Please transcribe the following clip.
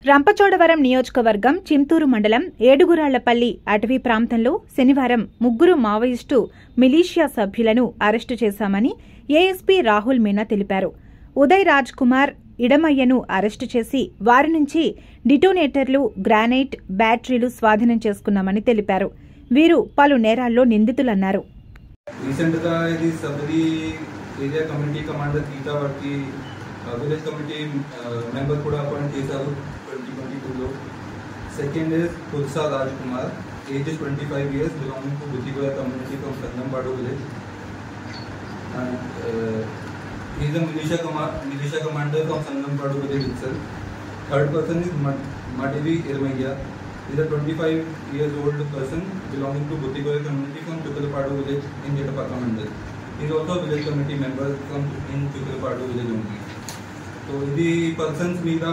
రంపచోడవరం నియోజకవర్గం చింతూరు మండలం ఏడుగురాళ్లపల్లి అటవీ ప్రాంతంలో శనివారం 3 మావోయిస్టు మిలీషియా సభ్యులను అరెస్టు చేశామని ఏఎస్పీ రాహుల్ మీనా తెలిపారు. ఉదయ్ రాజ్ కుమార్ ఇడమయ్యను అరెస్టు చేసి వారి నుంచి డిటోనేటర్లు, గ్రానైట్, బ్యాటరీలు స్వాధీనం చేసుకున్నామని తెలిపారు. వీరు పలు నేరాల్లో నిందితులన్నారు. విలేజ్ కమిటీ మెంబర్ కూడా అపాయింట్ చేశారు 2022లో. Second is Kulsa Raj Kumar, age is 25 years, belonging to Buddhigoya community from Sangampadu village. he is a militia commander from Sangampadu village itself. Third person is Madivi Irmaiya. He is a 25 years old person belonging to Buttigoya community from Chukalpadu village in Jetapaka mandal. He is also a village committee member from in Chukalpadu village only. So the persons మీద